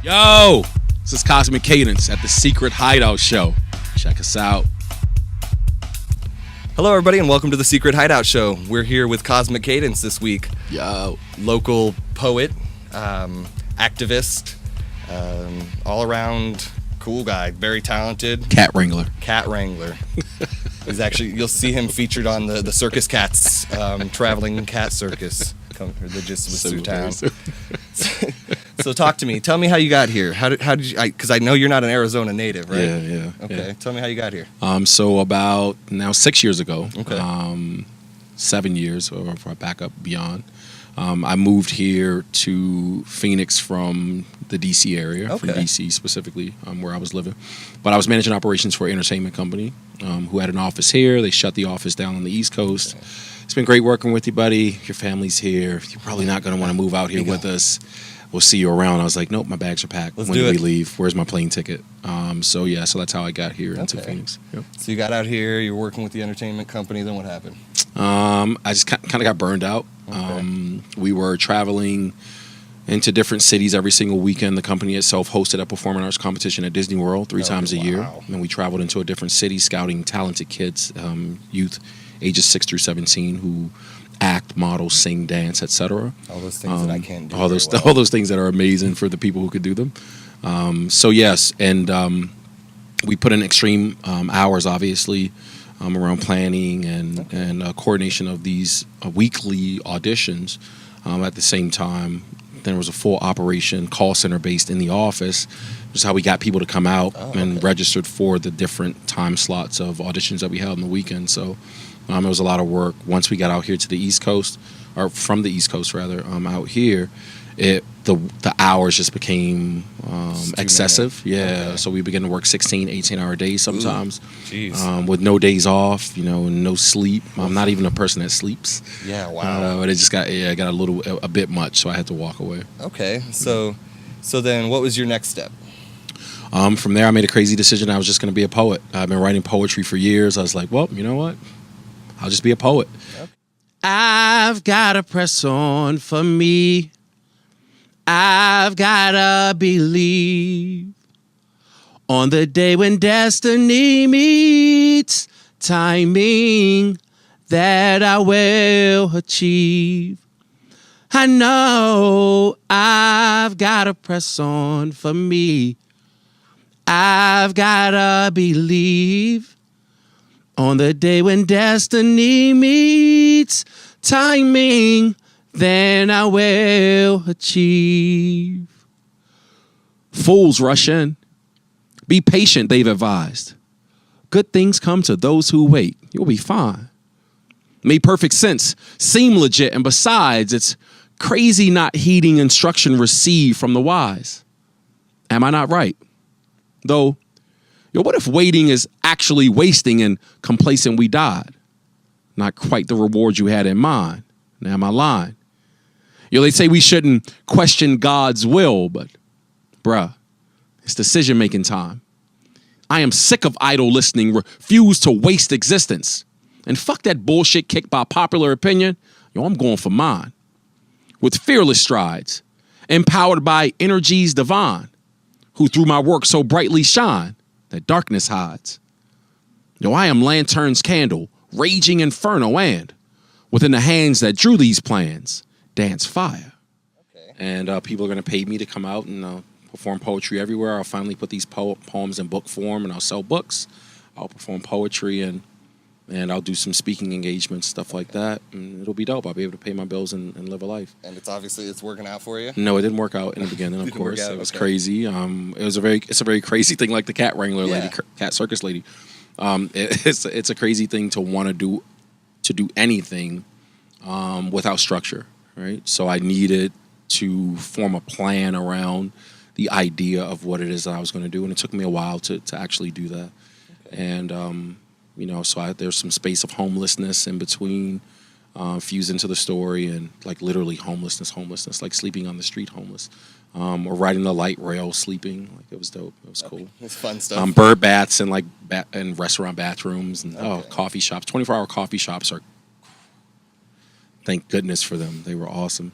Yo, this is Qosmic Qadence at the Secret Hideout Show. Check us out. Hello, everybody, and welcome to the Secret Hideout Show. We're here with Qosmic Qadence this week. Yo. Local poet, activist, all-around cool guy, very talented. Cat Wrangler. Cat Wrangler. He's actually, you'll see him featured on the Circus Cats, traveling cat circus. The gist was through town. So talk to me. Tell me how you got here. How did you? Because I know you're not an Arizona native, right? Yeah. Okay. Yeah. Tell me how you got here. So about now 6 years ago. Okay. 7 years, or if I back up beyond. I moved here to Phoenix from the DC area, from DC specifically, where I was living. But I was managing operations for an entertainment company who had an office here. They shut the office down on the East Coast. Okay. It's been great working with you, buddy. Your family's here. You're probably not going to want to move out here with us. We'll see you around. I was like, nope, my bags are packed. When do we leave? Where's my plane ticket? So that's how I got here into Phoenix. Yep. So you got out here, you're working with the entertainment company, then what happened? I just kind of got burned out. Okay. We were traveling into different cities every single weekend. The company itself hosted a performing arts competition at Disney World three times a year. And we traveled into a different city scouting talented kids, youth, ages 6 through 17 who act, model, sing, dance, etc. All those things that I can't do. All those things that are amazing for the people who could do them. We put in extreme hours, obviously, around planning and coordination of these weekly auditions. At the same time, there was a full operation call center based in the office. Which is how we got people to come out and registered for the different time slots of auditions that we held on the weekend. So it was a lot of work. Once we got out here to the East Coast, or from the East Coast rather, out here, the hours just became excessive. So we began to work 16, 18-hour days sometimes. With no days off, no sleep. I'm not even a person that sleeps. Yeah, wow. But it just got a bit much, so I had to walk away. Okay, so then what was your next step? From there, I made a crazy decision. I was just going to be a poet. I've been writing poetry for years. I was like, well, you know what? I'll just be a poet. Yep. I've got to press on for me. I've got to believe on the day when destiny meets timing that I will achieve. I know I've got to press on for me. I've gotta believe on the day when destiny meets timing, then I will achieve. Fools rush in. Be patient, they've advised. Good things come to those who wait. You'll be fine. Made perfect sense. Seem legit. And besides, it's crazy not heeding instruction received from the wise. Am I not right? Though, what if waiting is actually wasting and complacent we died? Not quite the reward you had in mind. Now am I lying? They say we shouldn't question God's will, but bruh, it's decision-making time. I am sick of idle listening, refuse to waste existence. And fuck that bullshit kicked by popular opinion. I'm going for mine. With fearless strides, empowered by energies divine, who through my work so brightly shine that darkness hides. I am lantern's candle, raging inferno, and within the hands that drew these plans, dance fire. Okay. And people are going to pay me to come out and perform poetry everywhere. I'll finally put these poems in book form, and I'll sell books. I'll perform poetry, and I'll do some speaking engagements, stuff like that. And it'll be dope. I'll be able to pay my bills and live a life. And it's working out for you? No, it didn't work out in the beginning, of course. It was crazy. It's a very crazy thing, like the cat wrangler lady, cat circus lady. It's a crazy thing to want to do anything without structure, right? So I needed to form a plan around the idea of what it is that I was going to do, and it took me a while to actually do that. Okay. And there's some space of homelessness in between, fused into the story, and like literally homelessness, like sleeping on the street, homeless, or riding the light rail, sleeping. Like it was dope. It was cool. It's fun stuff. Bird baths and and restaurant bathrooms and coffee shops. 24-hour coffee shops are. Thank goodness for them. They were awesome.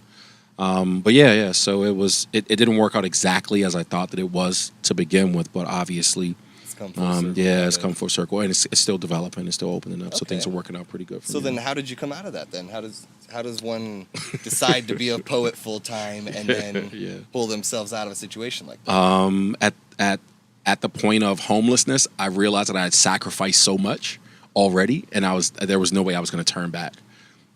But yeah. So it didn't work out exactly as I thought that it was to begin with, but obviously, It's come full circle. it's come full circle, and it's still developing, it's still opening up. So things are working out pretty good for me. So then, how did you come out of that? Then how does one decide to be a poet full time and then pull themselves out of a situation like that? At the point of homelessness, I realized that I had sacrificed so much already, and there was no way I was going to turn back.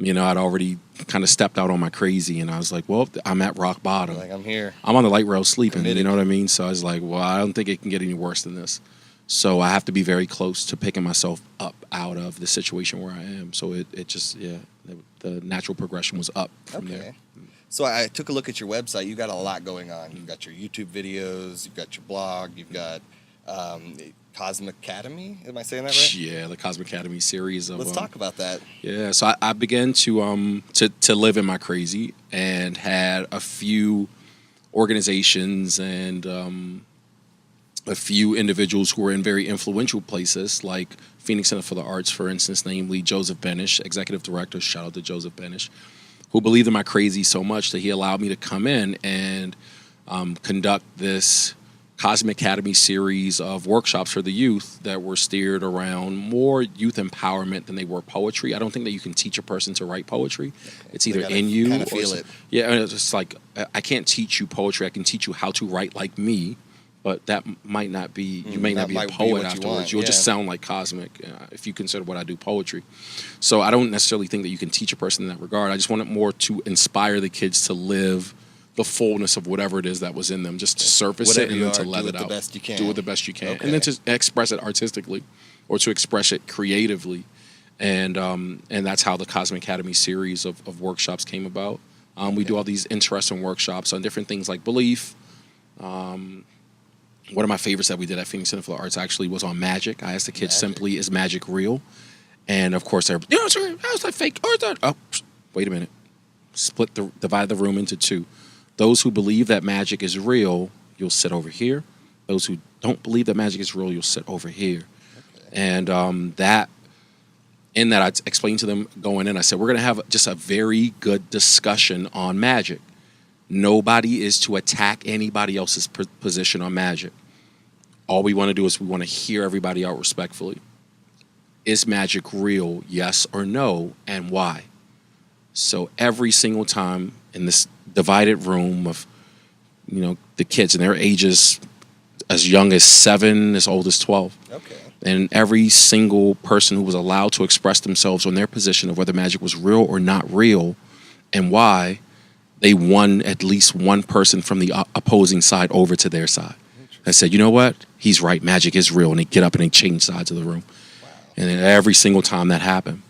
I'd already kind of stepped out on my crazy, and I was like, well, I'm at rock bottom. Like, I'm here. I'm on the light rail sleeping, Committed. you know what I mean? So I was like, well, I don't think it can get any worse than this. So I have to be very close to picking myself up out of the situation where I am. So it just, the natural progression was up from there. So I took a look at your website. You got a lot going on. You've got your YouTube videos. You've got your blog. You've got Qosmic Academy. Am I saying that right? Yeah, the Qosmic Academy series. Let's talk about that. Yeah, so I began to live in my crazy, and had a few organizations and a few individuals who were in very influential places, like Phoenix Center for the Arts, for instance, namely Joseph Benish, executive director. Shout out to Joseph Benish, who believed in my crazy so much that he allowed me to come in and conduct this Qosmic Academy series of workshops for the youth that were steered around more youth empowerment than they were poetry. I don't think that you can teach a person to write poetry. Okay. It's either in you or feel it. Yeah, it's just like, I can't teach you poetry. I can teach you how to write like me, but that might not be, you may not be a poet afterwards. You'll just sound like Qosmic if you consider what I do poetry. So I don't necessarily think that you can teach a person in that regard. I just want it more to inspire the kids to live the fullness of whatever it is that was in them, just to surface it and then to let it out. Do it the best you can. Do it the best you can. Okay. And then to express it artistically, or to express it creatively. And that's how the Qosmic Academy series of workshops came about. We do all these interesting workshops on different things like belief. One of my favorites that we did at Phoenix Center for the Arts actually was on magic. I asked the kids simply, is magic real? And of course, they're, how's that fake? Oh, wait a minute. Divide the room into two. Those who believe that magic is real, you'll sit over here. Those who don't believe that magic is real, you'll sit over here. Okay. And I explained to them going in, I said, we're going to have just a very good discussion on magic. Nobody is to attack anybody else's position on magic. All we want to do is we want to hear everybody out respectfully. Is magic real, yes or no, and why? So every single time in this divided room of, the kids, and their ages as young as 7, as old as 12. Okay. And every single person who was allowed to express themselves on their position of whether magic was real or not real and why, they won at least one person from the opposing side over to their side. I said, you know what? He's right. Magic is real. And they get up and they change sides of the room. Wow. And then every single time that happened,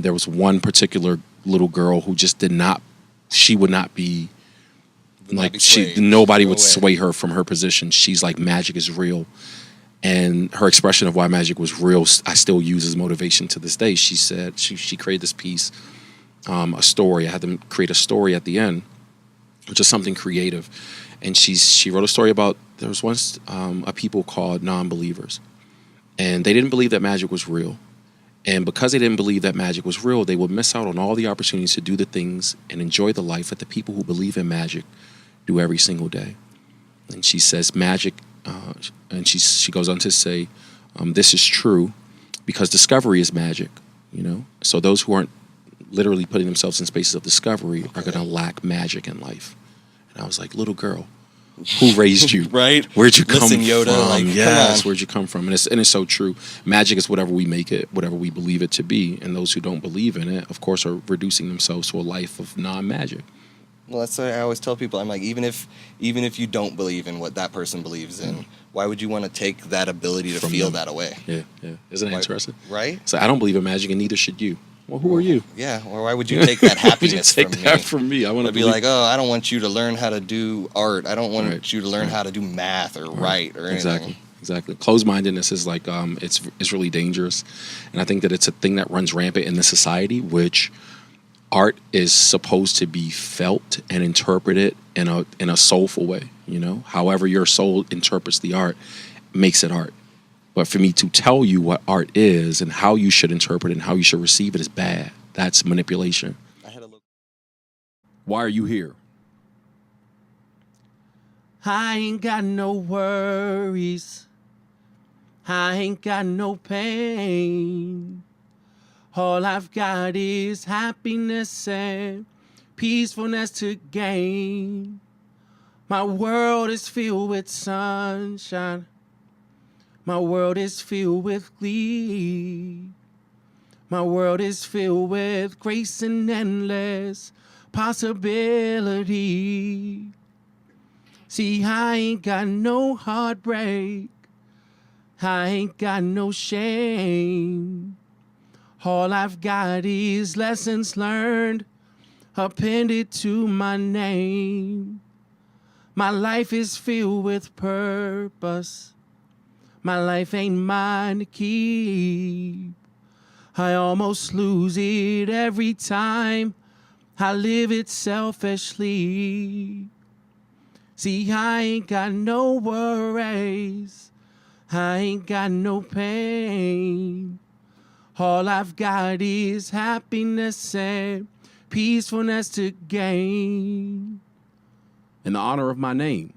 there was one particular little girl who just she would not be like, nobody would sway her from her position. She's like, magic is real. And her expression of why magic was real, I still use as motivation to this day. She said, she created this piece, a story. I had them create a story at the end, which is something creative. And she wrote a story about, there was once a people called non-believers. And they didn't believe that magic was real. And because they didn't believe that magic was real, they would miss out on all the opportunities to do the things and enjoy the life that the people who believe in magic do every single day. And she says magic, and she goes on to say, this is true because discovery is magic, So those who aren't literally putting themselves in spaces of discovery are going to lack magic in life. And I was like, little girl, who raised you? Right? Where'd you come Yoda, from? like, yes, where'd you come from? And it's so true. Magic is whatever we make it, whatever we believe it to be. And those who don't believe in it, of course, are reducing themselves to a life of non-magic. Well, that's what I always tell people. I'm like, even if you don't believe in what that person believes in, why would you want to take that ability to feel that away? Yeah. Isn't that interesting? Right? So I don't believe in magic, and neither should you. Well, who are you? Yeah, or why would you take that happiness from me? I want to be like, I don't want you to learn how to do art. I don't want you to learn how to do math or write or anything. Exactly. Closed-mindedness is like, it's really dangerous. And I think that it's a thing that runs rampant in the society, which art is supposed to be felt and interpreted in a soulful way, However your soul interprets the art makes it art. But for me to tell you what art is and how you should interpret it and how you should receive it is bad. That's manipulation. Why are you here? I ain't got no worries. I ain't got no pain. All I've got is happiness and peacefulness to gain. My world is filled with sunshine. My world is filled with glee. My world is filled with grace and endless possibility. See, I ain't got no heartbreak. I ain't got no shame. All I've got is lessons learned, appended to my name. My life is filled with purpose. My life ain't mine to keep. I almost lose it every time I live it selfishly. See, I ain't got no worries. I ain't got no pain. All I've got is happiness and peacefulness to gain. In the honor of my name.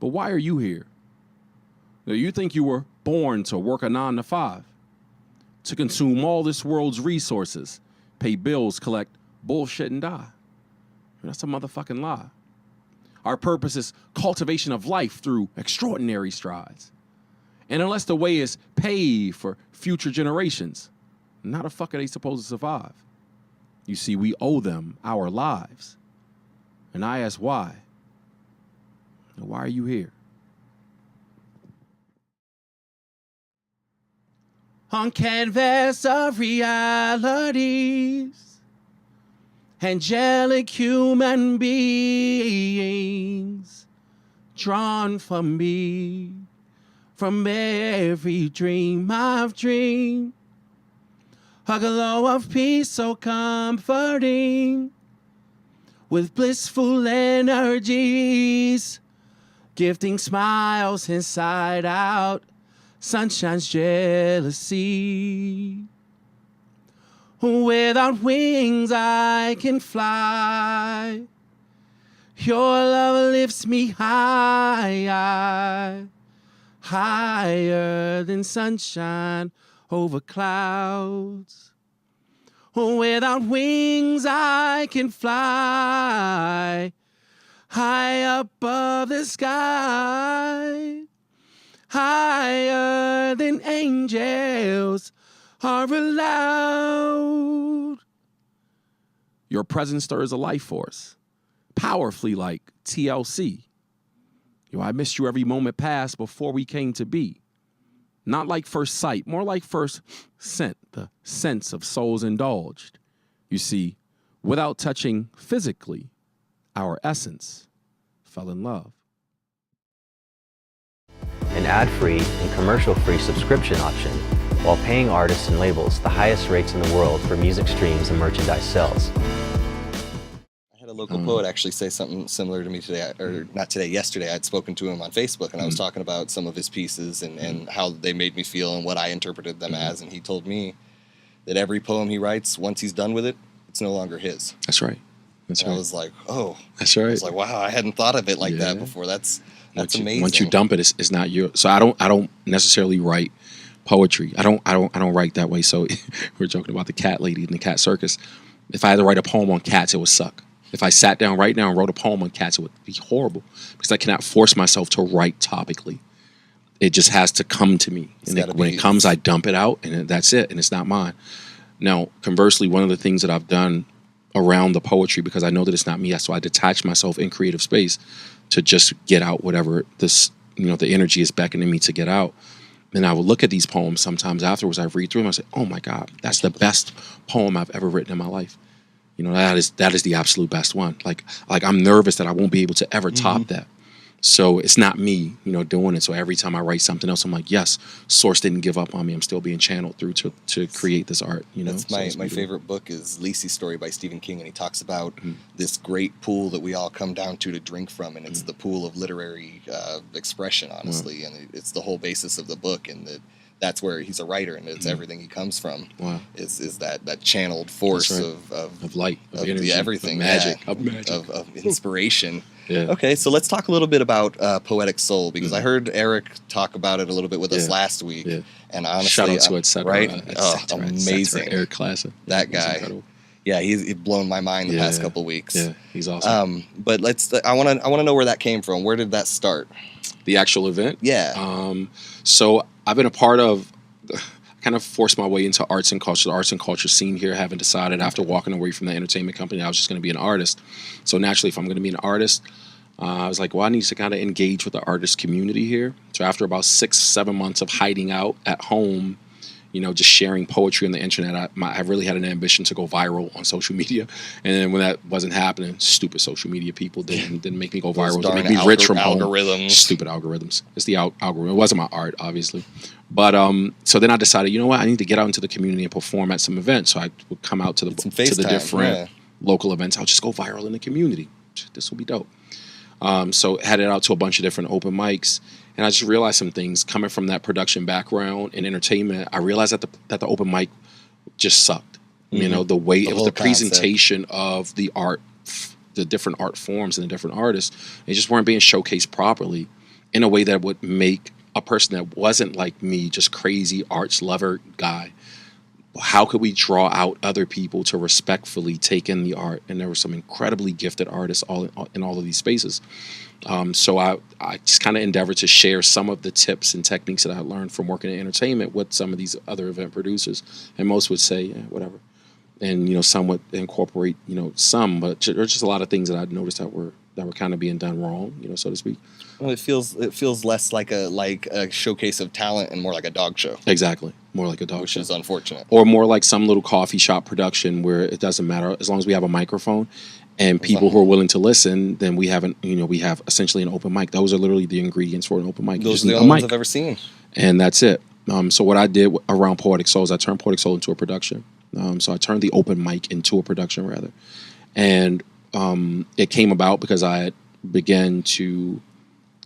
But why are you here? Now, you think you were born to work a 9 to 5, to consume all this world's resources, pay bills, collect bullshit, and die. That's a motherfucking lie. Our purpose is cultivation of life through extraordinary strides. And unless the way is pay for future generations, how the fuck are they supposed to survive? You see, we owe them our lives. And I ask why. Why are you here? On canvas of realities, angelic human beings drawn from me, from every dream I've dreamed. A glow of peace so comforting, with blissful energies, gifting smiles inside out, sunshine's jealousy. Without wings I can fly. Your love lifts me high, higher than sunshine over clouds. Without wings I can fly, high above the sky, higher than angels are allowed. Your presence stirs a life force, powerfully like TLC. I missed you every moment past before we came to be. Not like first sight, more like first scent, the sense of souls indulged. You see, without touching physically, our essence fell in love. An ad-free and commercial-free subscription option, while paying artists and labels the highest rates in the world for music streams and merchandise sales. I had a local poet actually say something similar to me today, or not today, yesterday. I'd spoken to him on Facebook, and I was talking about some of his pieces and how they made me feel and what I interpreted them as, and he told me that every poem he writes, once he's done with it, it's no longer his. That's right. That's right. I was like, oh. That's right. I was like, wow, I hadn't thought of it like that before. That's amazing. Once you dump it, it's not your. So I don't necessarily write poetry. I don't write that way. So we're joking about the cat lady in the cat circus. If I had to write a poem on cats, it would suck. If I sat down right now and wrote a poem on cats, it would be horrible because I cannot force myself to write topically. It just has to come to me. And when it comes, I dump it out, and that's it, and it's not mine. Now, conversely, one of the things that I've done around the poetry, because I know that it's not me, so I detach myself in creative space to just get out whatever this, the energy is beckoning me to get out. And I would look at these poems sometimes afterwards. I read through them. I say, "Oh my God, that's the best poem I've ever written in my life." That is the absolute best one. Like I'm nervous that I won't be able to ever top that. So it's not me, doing it. So every time I write something else, I'm like, yes, source didn't give up on me. I'm still being channeled through to create this art. That's my favorite book is Lisey's Story by Stephen King, and he talks about this great pool that we all come down to drink from, and it's the pool of literary expression, honestly, and it's the whole basis of the book, and that that's where he's a writer, and it's everything he comes from. Wow. Is that channeled force right. of light, of energy, everything, of magic, of inspiration. Yeah. Okay, so let's talk a little bit about Poetic Soul, because I heard Eric talk about it a little bit with us last week, and honestly, shout out to etc. Right? Amazing, Eric Classen, that guy. Yeah, he's blown my mind the past couple weeks. Yeah, he's awesome. But I want to know where that came from. Where did that start? The actual event? Yeah. So I've been a part of, kind of forced my way into arts and culture, the arts and culture scene here, having decided after walking away from the entertainment company, I was just going to be an artist. So naturally, if I'm going to be an artist, I was like, well, I need to kind of engage with the artist community here. So after about 6-7 months of hiding out at home, you know, just sharing poetry on the internet, I really had an ambition to go viral on social media. And then when that wasn't happening, stupid social media people didn't make me go viral. They make me rich from algorithms. Home. Stupid algorithms. It's the algorithm. It wasn't my art, obviously. But so then I decided, you know what, I need to get out into the community and perform at some events. So I would come out to the different local events. I'll just go viral in the community. This will be dope. So headed out to a bunch of different open mics. And I just realized some things coming from that production background and entertainment. I realized that the open mic just sucked. You know, the way it was the presentation of the art, the different art forms and the different artists, they just weren't being showcased properly in a way that would make a person that wasn't like me, just crazy arts lover guy. How could we draw out other people to respectfully take in the art? And there were some incredibly gifted artists in all of these spaces. So I just kind of endeavored to share some of the tips and techniques that I learned from working in entertainment with some of these other event producers. And most would say, yeah, whatever. And, you know, some would incorporate, you know, some, but there's just a lot of things that I noticed that were kind of being done wrong, you know, so to speak. Well, it feels less like a showcase of talent and more like a dog show. Exactly. More like a dog show. Which is unfortunate. Or more like some little coffee shop production where it doesn't matter as long as we have a microphone and people who are willing to listen, then we have essentially an open mic. Those are literally the ingredients for an open mic. Those are the only ones I've ever seen. And that's it. So what I did around Poetic Soul is I turned Poetic Soul into a production. So I turned the open mic into a production rather. And it came about because I began to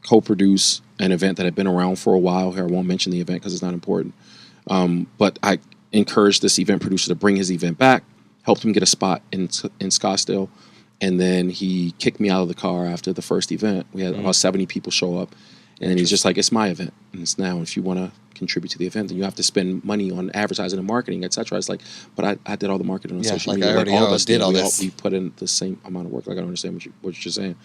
co-produce an event that had been around for a while. Here, I won't mention the event because it's not important. But I encouraged this event producer to bring his event back, helped him get a spot in Scottsdale, and then he kicked me out of the car after the first event. We had about 70 people show up, and he's just like, it's my event, and it's now. If you want to contribute to the event, then you have to spend money on advertising and marketing, etc. It's like, but I did all the marketing on social media. I already all of us did all this. We put in the same amount of work. Like, I don't understand what you're saying.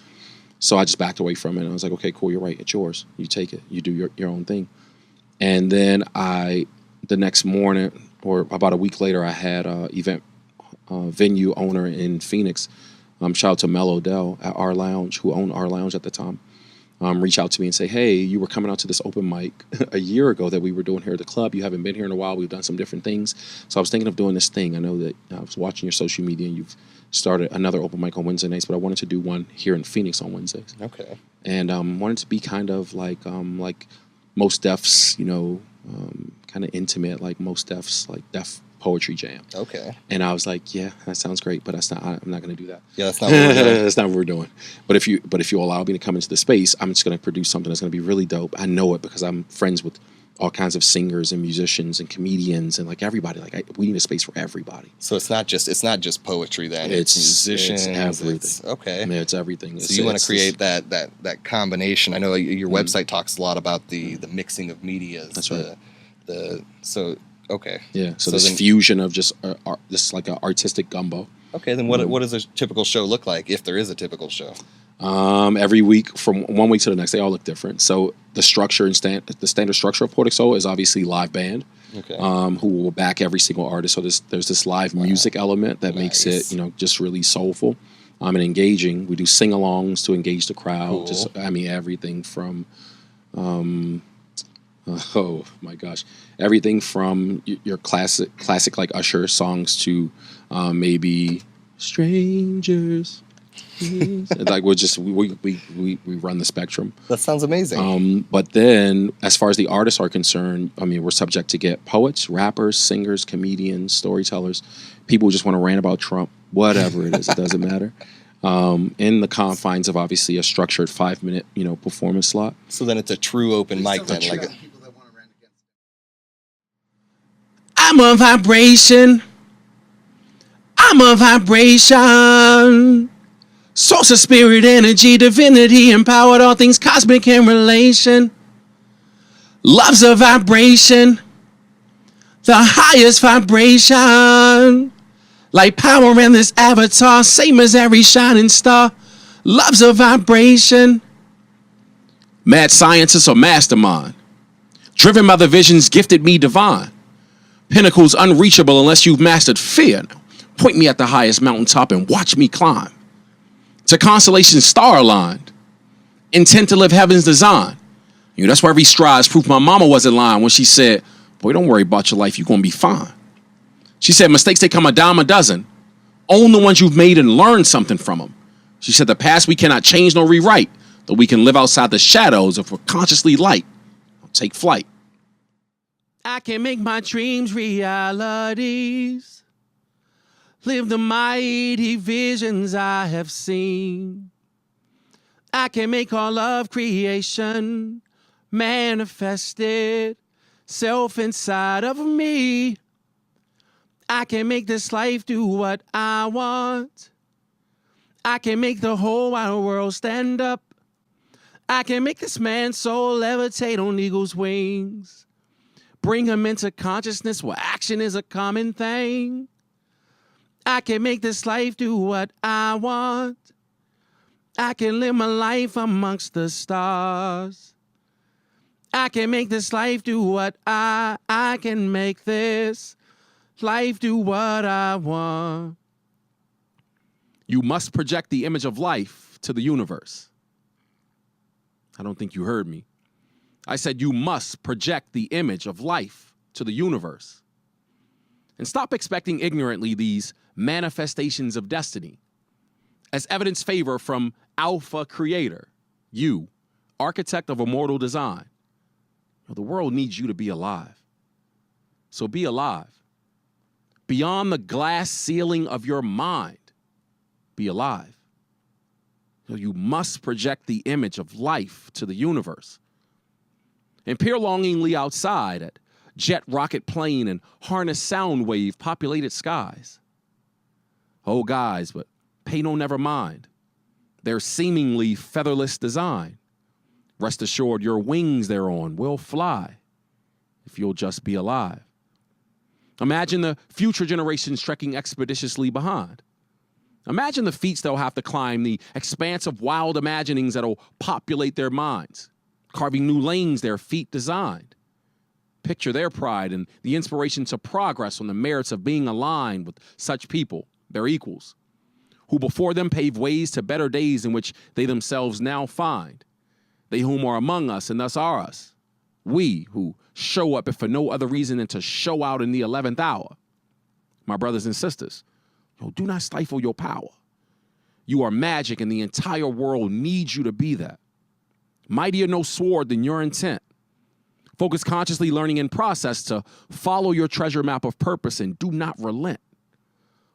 So I just backed away from it. And I was like, okay, cool, you're right. It's yours. You take it. You do your own thing. And then the next morning, or about a week later, I had an event venue owner in Phoenix. Shout out to Mel Odell at Our Lounge, who owned Our Lounge at the time. Reach out to me and say, hey, you were coming out to this open mic a year ago that we were doing here at the club. You haven't been here in a while. We've done some different things. So I was thinking of doing this thing. I know that I was watching your social media and you've started another open mic on Wednesday nights, but I wanted to do one here in Phoenix on Wednesdays. Okay. And wanted to be kind of like Most Def's, you know, kind of intimate, like Most Def's, like Def Poetry Jam. Okay. And I was like, yeah, that sounds great, but I'm not going to do that. Yeah, that's not what we're doing. That's not what we're doing. But if you allow me to come into the space, I'm just going to produce something that's going to be really dope. I know it because I'm friends with all kinds of singers and musicians and comedians and like everybody. We need a space for everybody. So it's not just poetry then. It's musicians. It's everything. Okay. Yeah, it's everything. So you want to create that combination. I know your website talks a lot about the mixing of medias. That's right. Okay. Yeah. So this fusion of just like an artistic gumbo. Okay. Then what does a typical show look like, if there is a typical show? Every week, from one week to the next, they all look different. So the structure and the standard structure of Poetic Soul is obviously live band, who will back every single artist. So there's this live music element that makes it, you know, just really soulful and engaging. We do sing-alongs to engage the crowd. Cool. Everything from, oh my gosh, everything from your classic like Usher songs to maybe Strangers. Like we run the spectrum. That sounds amazing. But then, as far as the artists are concerned, we're subject to get poets, rappers, singers, comedians, storytellers, people who just want to rant about Trump, whatever it is, it doesn't matter. In the confines of obviously a structured 5-minute, performance slot. So then it's a true open mic then, like. I'm a vibration. I'm a vibration. Source of spirit, energy, divinity, empowered all things cosmic in relation. Love's a vibration. The highest vibration. Like power in this avatar, same as every shining star. Love's a vibration. Mad scientist or mastermind. Driven by the visions gifted me divine. Pinnacles unreachable unless you've mastered fear. Now, point me at the highest mountaintop and watch me climb. To constellations star aligned. Intent to live heaven's design. You know, that's why every stride's proof my mama wasn't lying when she said, boy, don't worry about your life, you're gonna be fine. She said, mistakes, they come a dime a dozen. Own the ones you've made and learn something from them. She said, the past we cannot change nor rewrite, though we can live outside the shadows if we're consciously light. Take flight. I can make my dreams realities. Live the mighty visions I have seen. I can make all of creation manifested self inside of me. I can make this life do what I want. I can make the whole wide world stand up. I can make this man's soul levitate on eagle's wings. Bring him into consciousness where action is a common thing. I can make this life do what I want. I can live my life amongst the stars. I can make this life do what I can make this life do what I want. You must project the image of life to the universe. I don't think you heard me. I said you must project the image of life to the universe. And stop expecting ignorantly these manifestations of destiny. As evidence favor from Alpha Creator, you, architect of immortal design. The world needs you to be alive. So be alive. Beyond the glass ceiling of your mind, be alive. You must project the image of life to the universe. And peer longingly outside at jet rocket plane and harness sound wave populated skies. Oh, guys, but pay no never mind. Their seemingly featherless design. Rest assured your wings thereon will fly if you'll just be alive. Imagine the future generations trekking expeditiously behind. Imagine the feats they'll have to climb, the expanse of wild imaginings that'll populate their minds, carving new lanes their feet designed. Picture their pride and the inspiration to progress on the merits of being aligned with such people, their equals, who before them pave ways to better days in which they themselves now find. They whom are among us and thus are us. We who show up if for no other reason than to show out in the 11th hour. My brothers and sisters, do not stifle your power. You are magic and the entire world needs you to be that. Mightier no sword than your intent. Focus consciously learning in process to follow your treasure map of purpose and do not relent.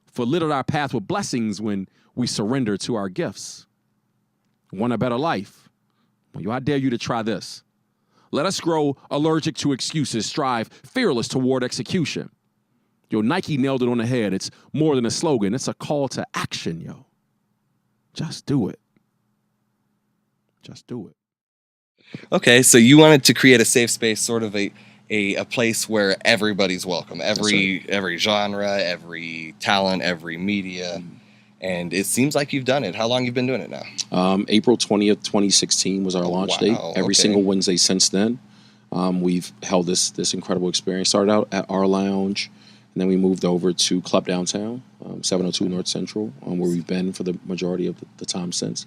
For littered our path with blessings when we surrender to our gifts. Want a better life? Well, I dare you to try this. Let us grow allergic to excuses, strive fearless toward execution. Nike nailed it on the head. It's more than a slogan. It's a call to action, yo. Just do it. Just do it. Okay, so you wanted to create a safe space, sort of a place where everybody's welcome. Every genre, every talent, every media. And it seems like you've done it. How long have you been doing it now? April 20th, 2016 was our launch date. Every single Wednesday since then, we've held this incredible experience. Started out at our lounge, and then we moved over to Club Downtown, 702 North Central, where we've been for the majority of the time since.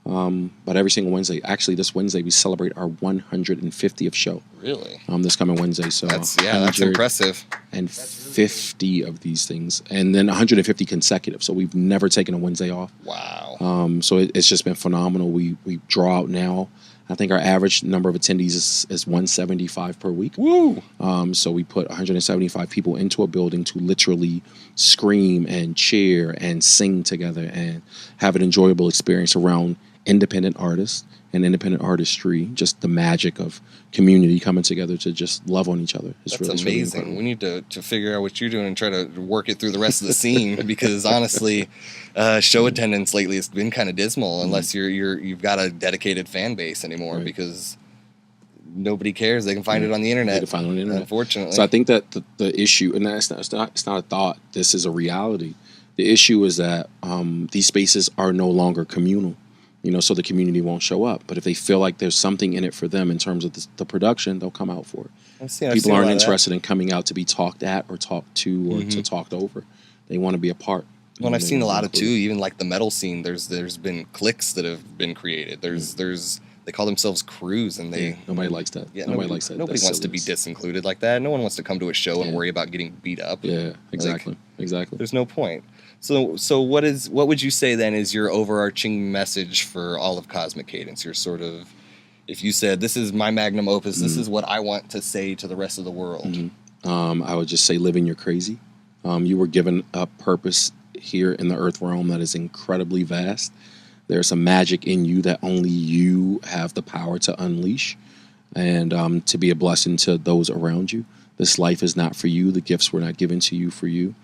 But every single Wednesday, actually this Wednesday, we celebrate our 150th show. Really? This coming Wednesday. So that's impressive. And 50 of these things, and then 150 consecutive. So we've never taken a Wednesday off. Wow. So it's just been phenomenal. We draw out now. I think our average number of attendees is 175 per week. Woo! So we put 175 people into a building to literally scream and cheer and sing together and have an enjoyable experience around independent artists and independent artistry, just the magic of community coming together to just love on each other. That's amazing. Really we need to figure out what you're doing and try to work it through the rest of the scene because honestly, show attendance lately has been kind of dismal unless you've got a dedicated fan base anymore because nobody cares. They can find it on the internet. They can find it on the internet. Unfortunately. So I think that the issue, and it's not a thought, this is a reality. The issue is that these spaces are no longer communal. So the community won't show up. But if they feel like there's something in it for them in terms of the production, they'll come out for it. People aren't interested in coming out to be talked at or talked to or to talked over. They want to be a part. Well, I've seen a lot of too, even like the metal scene. There's been cliques that have been created. They call themselves crews, and nobody likes that. Yeah, nobody likes that. Nobody wants to be disincluded like that. No one wants to come to a show and worry about getting beat up. Yeah, exactly. Exactly. There's no point. So what would you say then is your overarching message for all of Qosmic Qadence? Your sort of, if you said this is my magnum opus, this is what I want to say to the rest of the world. I would just say living your crazy. You were given a purpose here in the earth realm that is incredibly vast. There's some magic in you that only you have the power to unleash and to be a blessing to those around you. This life is not for you. The gifts were not given to you for you.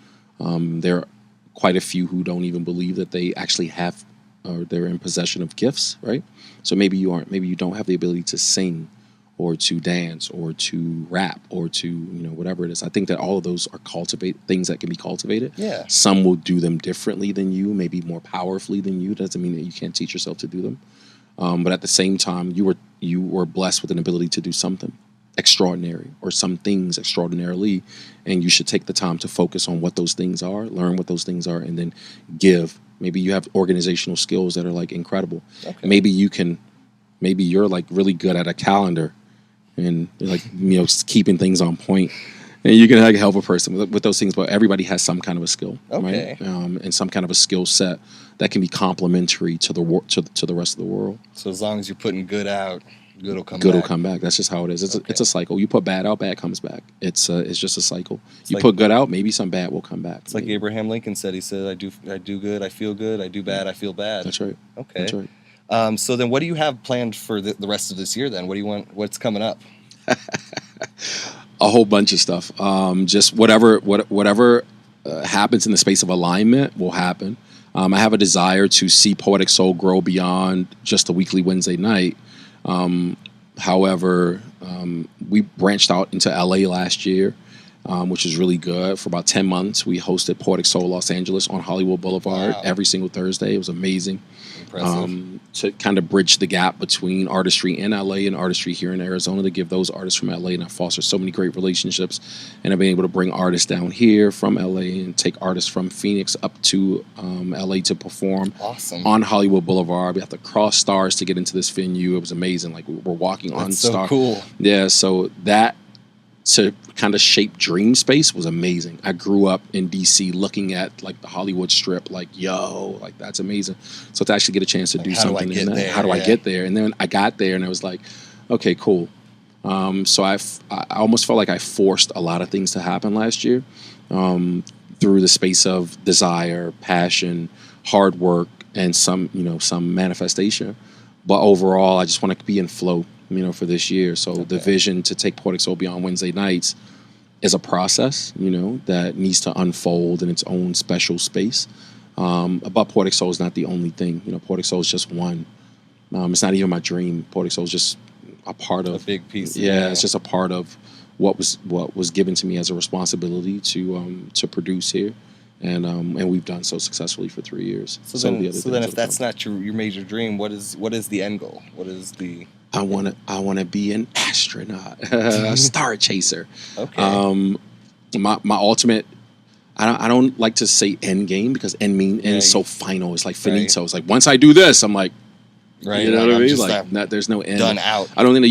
There are quite a few who don't even believe that they actually have or they're in possession of gifts, right? So maybe you aren't. Maybe you don't have the ability to sing or to dance or to rap or to, whatever it is. I think that all of those are things that can be cultivated. Yeah. Some will do them differently than you, maybe more powerfully than you. Doesn't mean that you can't teach yourself to do them. But at the same time, you were blessed with an ability to do something extraordinary or some things extraordinarily, and you should take the time to focus on what those things are, learn what those things are, and then give. Maybe you have organizational skills that are like incredible. Okay. Maybe you're like really good at a calendar and like keeping things on point, and you can help a person with those things. But everybody has some kind of a skill, right? And some kind of a skill set that can be complementary to the rest of the world. So as long as you're putting good out, good will come back. Good will come back. That's just how it is. It's a cycle. You put bad out, bad comes back. It's just a cycle. You put good out, maybe some bad will come back. It's like Abraham Lincoln said. He said, I do good, I feel good. I do bad, I feel bad. That's right. Okay. That's right. So then what do you have planned for the rest of this year then? What do you want? What's coming up? A whole bunch of stuff. Just whatever happens in the space of alignment will happen. I have a desire to see Poetic Soul grow beyond just a weekly Wednesday night. However, we branched out into LA last year, which was really good. For about 10 months, we hosted Poetic Soul Los Angeles on Hollywood Boulevard every single Thursday. It was amazing. Impressive. To kind of bridge the gap between artistry in LA and artistry here in Arizona, to give those artists from LA, and I fostered so many great relationships, and I've been able to bring artists down here from LA and take artists from Phoenix up to LA to perform on Hollywood Boulevard. We have to cross stars to get into this venue. It was amazing. Like we're walking on stars. So cool. Yeah, so that to kind of shape dream space was amazing. I grew up in DC looking at like the Hollywood Strip, like, yo, like that's amazing. So to actually get a chance to do something in that, how do I get there? And then I got there and I was like, okay, cool. So I almost felt like I forced a lot of things to happen last year through the space of desire, passion, hard work, and some manifestation. But overall, I just want to be in flow, for this year. So the vision to take Poetic Soul beyond Wednesday nights is a process, that needs to unfold in its own special space. But Poetic Soul is not the only thing. Poetic Soul is just one. It's not even my dream. Poetic Soul is just a part of a big piece. It's just a part of what was given to me as a responsibility to produce here. And we've done so successfully for 3 years. So then if that's not your major dream, what is the end goal? What is the... I want to be an astronaut, a star chaser. Okay. My ultimate, I don't like to say end game because end is so final. It's like finito. Right. It's like once I do this, I'm like, right. You know what I mean? Like there's no end. Done out. I don't think that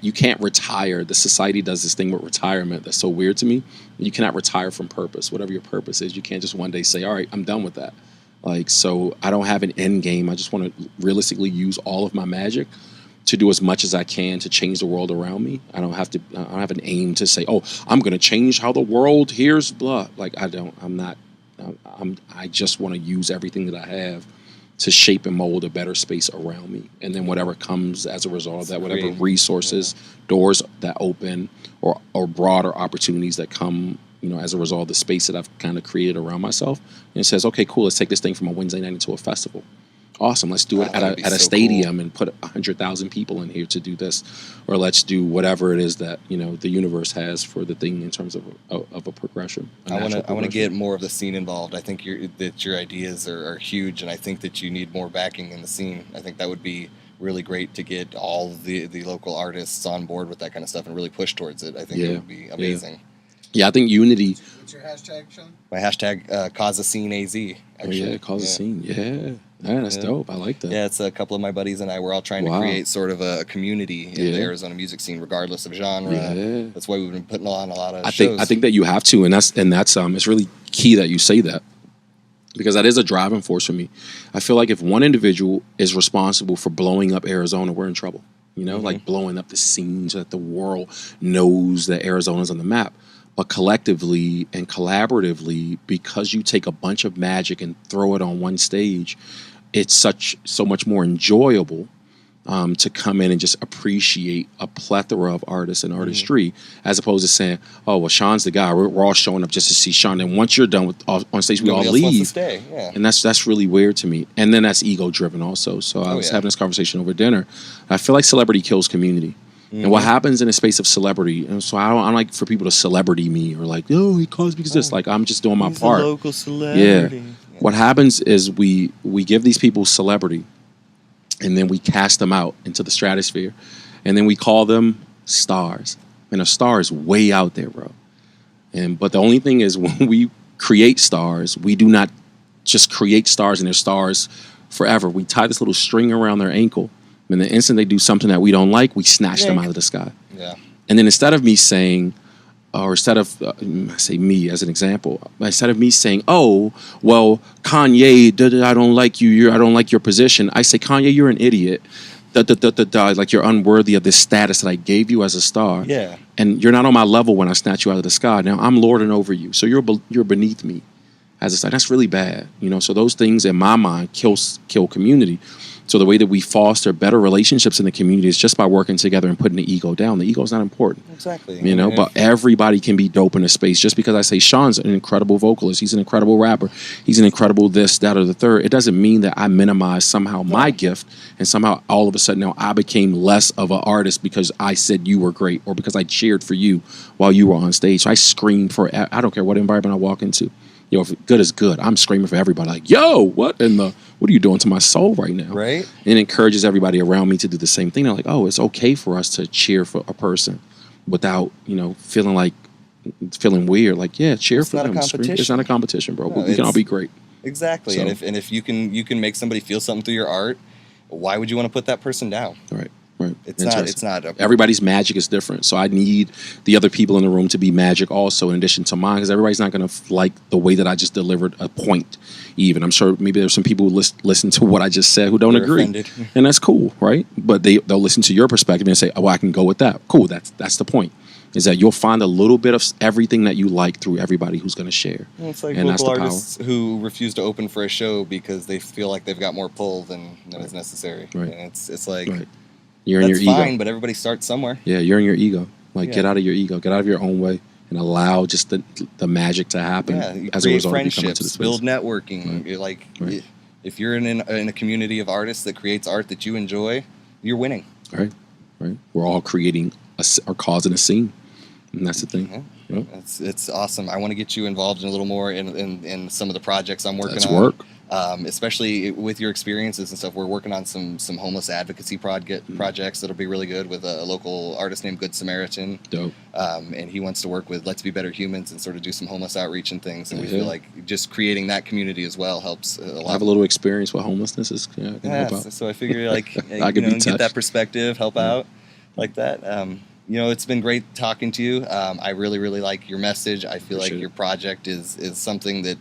you can't retire. The society does this thing with retirement that's so weird to me. You cannot retire from purpose. Whatever your purpose is, you can't just one day say, all right, I'm done with that. Like, so I don't have an end game. I just want to realistically use all of my magic to do as much as I can to change the world around me. I don't have an aim to say, oh, I'm going to change how the world hears blah. Like I just want to use everything that I have to shape and mold a better space around me. And then whatever comes as a result of that, whatever great. resources, doors that open, or broader opportunities that come, you know, as a result of the space that I've kind of created around myself. And it says, okay, cool, let's take this thing from a Wednesday night into a festival. Awesome, let's do it at a stadium and put 100,000 people in here to do this. Or let's do whatever it is that, you know, the universe has for the thing in terms of a progression. I want to get more of the scene involved. I think your ideas are huge, and I think that you need more backing in the scene. I think that would be really great to get all the local artists on board with that kind of stuff and really push towards it. I think it would be amazing. Yeah, I think unity. What's your hashtag, Sean? My hashtag, Cause a Scene AZ. Actually. Oh, yeah, Cause a Scene. Yeah. That's dope. I like that. Yeah, it's a couple of my buddies and I. We're all trying to create sort of a community in the Arizona music scene, regardless of genre. Yeah. That's why we've been putting on a lot of shows. I think that you have to, and that's it's really key that you say that, because that is a driving force for me. I feel like if one individual is responsible for blowing up Arizona, we're in trouble. You know, like blowing up the scene so that the world knows that Arizona's on the map. But collectively and collaboratively, because you take a bunch of magic and throw it on one stage, it's so much more enjoyable to come in and just appreciate a plethora of artists and artistry, as opposed to saying, "Oh, well, Sean's the guy. We're all showing up just to see Sean." And once you're done with on stage, we all leave. Wants to stay. Yeah. And that's really weird to me. And then that's ego driven also. So I was having this conversation over dinner. I feel like celebrity kills community. And what happens in a space of celebrity, and so I don't like for people to celebrity me or like, oh, he calls because this. Like, I'm just doing my part. A local celebrity. Yeah. What happens is we give these people celebrity, and then we cast them out into the stratosphere, and then we call them stars. And a star is way out there, bro. But the only thing is, when we create stars, we do not just create stars and they're stars forever. We tie this little string around their ankle. And the instant they do something that we don't like, we snatch them out of the sky. Yeah. And then instead of me saying, or instead of, say me as an example, instead of me saying, oh, well, Kanye, I don't like you, I don't like your position, I say, Kanye, you're an idiot. Like you're unworthy of this status that I gave you as a star. Yeah. And you're not on my level when I snatch you out of the sky. Now I'm lording over you. So you're beneath me as a star. That's really bad. You know, so those things in my mind kill community. So the way that we foster better relationships in the community is just by working together and putting the ego down. The ego is not important. Exactly. You know, but everybody can be dope in a space. Just because I say Sean's an incredible vocalist, he's an incredible rapper, he's an incredible this, that, or the third, it doesn't mean that I minimize somehow my gift and somehow all of a sudden now I became less of an artist because I said you were great or because I cheered for you while you were on stage. So I screamed for, I don't care what environment I walk into. You know, if good is good, I'm screaming for everybody like, yo, what are you doing to my soul right now? Right. And it encourages everybody around me to do the same thing. They're like, oh, it's okay for us to cheer for a person without, you know, feeling weird. Like, yeah, cheer for them. It's not a competition, bro. No, we can all be great. Exactly. So, and if you can make somebody feel something through your art, why would you want to put that person down? Right. It's not. Everybody's magic is different, so I need the other people in the room to be magic also, in addition to mine, because everybody's not going to like the way that I just delivered a point. Even I'm sure maybe there's some people who listen to what I just said who don't agree, and that's cool, right? But they'll listen to your perspective and say, "Oh, I can go with that." Cool. That's the point. Is that you'll find a little bit of everything that you like through everybody who's going to share. Well, it's like local artists who refuse to open for a show because they feel like they've got more pull than is necessary. Right. And it's like. Right. You're in your ego. That's fine, but everybody starts somewhere. Yeah, you're in your ego. Like, get out of your ego. Get out of your own way and allow just the magic to happen as a result of you coming to the space. Build networking. Right. Like, if you're in a community of artists that creates art that you enjoy, you're winning. Right. We're all creating or causing a scene. And that's the thing. Yeah. Yep. It's awesome. I want to get you involved in a little more in some of the projects I'm working on. That's work. Especially with your experiences and stuff. We're working on some homeless advocacy projects that'll be really good with a local artist named Good Samaritan. Dope. And he wants to work with Let's Be Better Humans and sort of do some homeless outreach and things. And we feel like just creating that community as well helps a lot. I have a little experience with homelessness. Can help out. So I figure get that perspective, help out like that. It's been great talking to you. I really, really like your message. I feel like your project is something that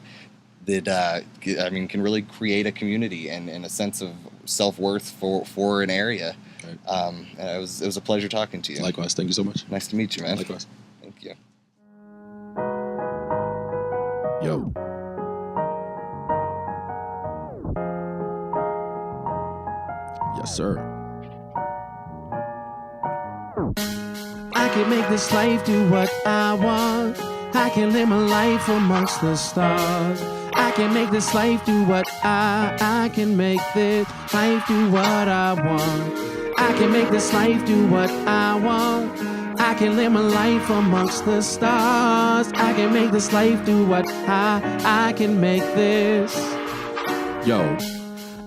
can really create a community and a sense of self-worth for an area. Right. And it was a pleasure talking to you. Likewise. Thank you so much. Nice to meet you, man. Likewise. Thank you. Yo. Yes, sir. I can make this life do what I want. I can live my life amongst the stars. I can make this life do what I can make this life do what I want. I can make this life do what I want. I can live my life amongst the stars. I can make this life do what I can make this. Yo,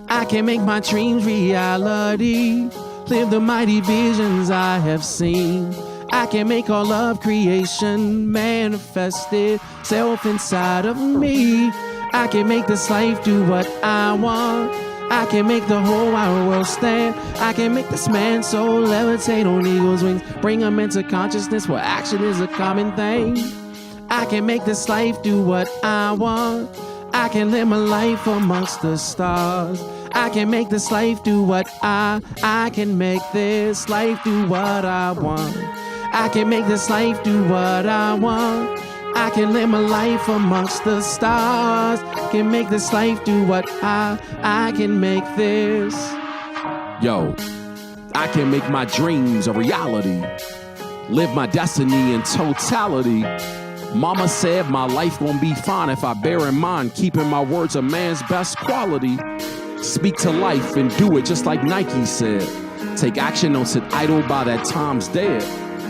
I can make my dreams reality. Live the mighty visions I have seen. I can make all of creation manifest itself inside of me. I can make this life do what I want. I can make the whole wide world stand. I can make this man's soul levitate on eagle's wings. Bring him into consciousness where action is a common thing. I can make this life do what I want. I can live my life amongst the stars. I can make this life do what I can make this life do what I want. I can make this life do what I want. I can live my life amongst the stars. I can make this life do what I can make this. yo, I can make my dreams a reality. Live my destiny in totality. Mama said my life won't be fine if I bear in mind keeping my words a man's best quality. Speak to life and do it just like Nike said. Take action, don't sit idle by that time's dead.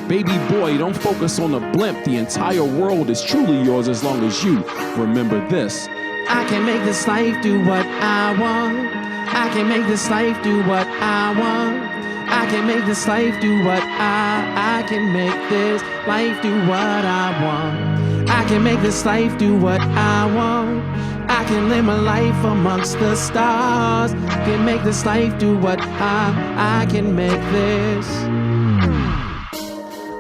Baby boy, don't focus on the blimp. The entire world is truly yours as long as you remember this. I can make this life do what I want. I can make this life do what I want. I can make this life do what I can make this life do what I want. I can make this life do what I want. I can live my life amongst the stars. I can make this life do what I can make this.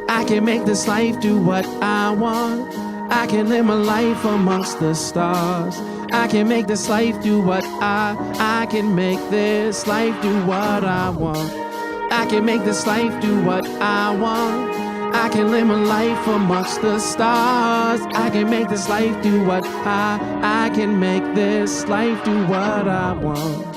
I can make this life do what I want. I can live my life amongst the stars. I can make this life do what I can make this life do what I want. I can make this life do what I want. I can live my life amongst the stars. I can make this life do what I can make this life do what I want.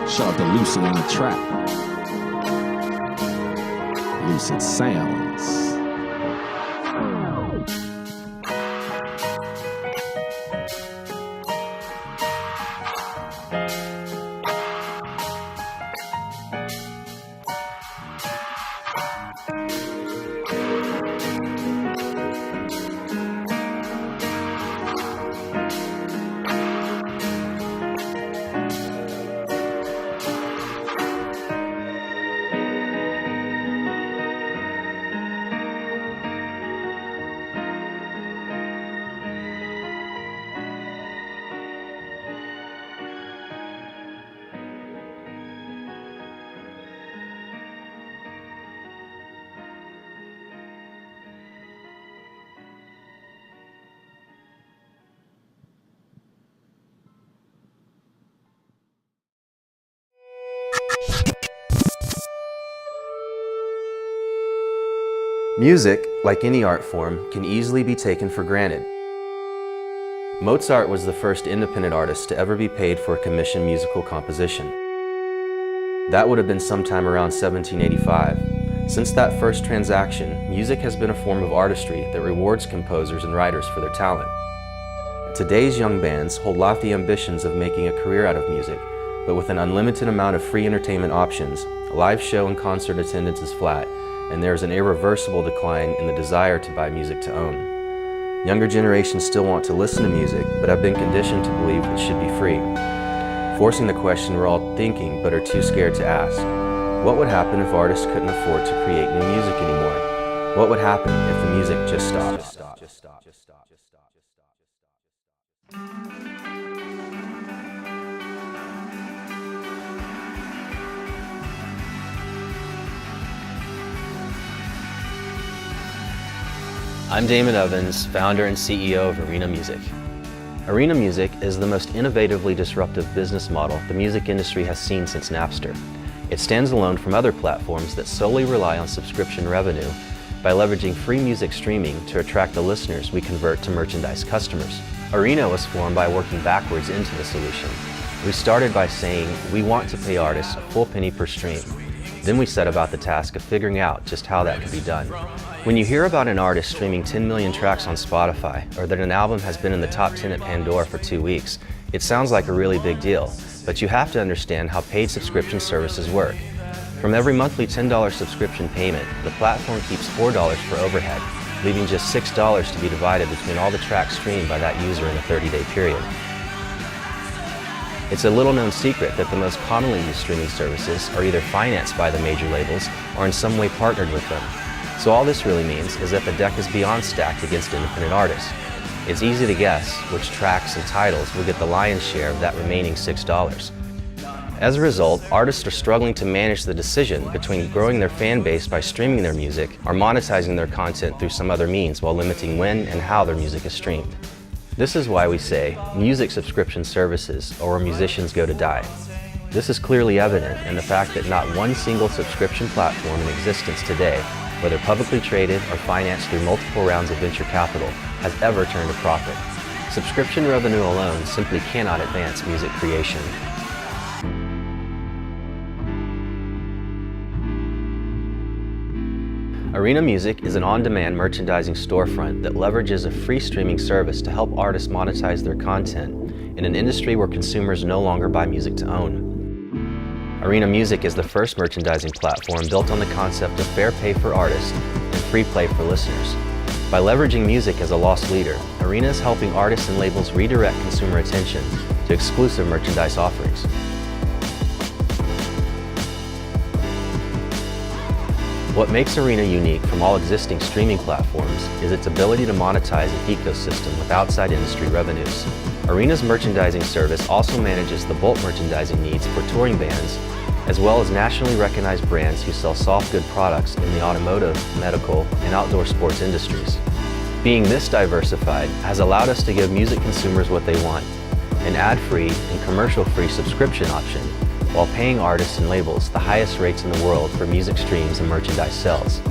Shout out to Lucid on the track. Lucid Sounds. Music, like any art form, can easily be taken for granted. Mozart was the first independent artist to ever be paid for a commissioned musical composition. That would have been sometime around 1785. Since that first transaction, music has been a form of artistry that rewards composers and writers for their talent. Today's young bands hold lofty ambitions of making a career out of music, but with an unlimited amount of free entertainment options, live show and concert attendance is flat, and there is an irreversible decline in the desire to buy music to own. Younger generations still want to listen to music, but have been conditioned to believe it should be free, forcing the question we're all thinking but are too scared to ask. What would happen if artists couldn't afford to create new music anymore? What would happen if the music just stopped? I'm Damon Evans, founder and CEO of Arena Music. Arena Music is the most innovatively disruptive business model the music industry has seen since Napster. It stands alone from other platforms that solely rely on subscription revenue by leveraging free music streaming to attract the listeners we convert to merchandise customers. Arena was formed by working backwards into the solution. We started by saying we want to pay artists a full penny per stream. Then we set about the task of figuring out just how that could be done. When you hear about an artist streaming 10 million tracks on Spotify, or that an album has been in the top 10 at Pandora for 2 weeks, it sounds like a really big deal, but you have to understand how paid subscription services work. From every monthly $10 subscription payment, the platform keeps $4 for overhead, leaving just $6 to be divided between all the tracks streamed by that user in a 30-day period. It's a little-known secret that the most commonly used streaming services are either financed by the major labels or in some way partnered with them. So all this really means is that the deck is beyond stacked against independent artists. It's easy to guess which tracks and titles will get the lion's share of that remaining $6. As a result, artists are struggling to manage the decision between growing their fan base by streaming their music or monetizing their content through some other means while limiting when and how their music is streamed. This is why we say music subscription services are where musicians go to die. This is clearly evident in the fact that not one single subscription platform in existence today, whether publicly traded or financed through multiple rounds of venture capital, has ever turned a profit. Subscription revenue alone simply cannot advance music creation. Arena Music is an on-demand merchandising storefront that leverages a free streaming service to help artists monetize their content in an industry where consumers no longer buy music to own. Arena Music is the first merchandising platform built on the concept of fair pay for artists and free play for listeners. By leveraging music as a loss leader, Arena is helping artists and labels redirect consumer attention to exclusive merchandise offerings. What makes Arena unique from all existing streaming platforms is its ability to monetize an ecosystem with outside industry revenues. Arena's merchandising service also manages the bulk merchandising needs for touring bands, as well as nationally recognized brands who sell soft good products in the automotive, medical, and outdoor sports industries. Being this diversified has allowed us to give music consumers what they want, an ad-free and commercial-free subscription option, while paying artists and labels the highest rates in the world for music streams and merchandise sales.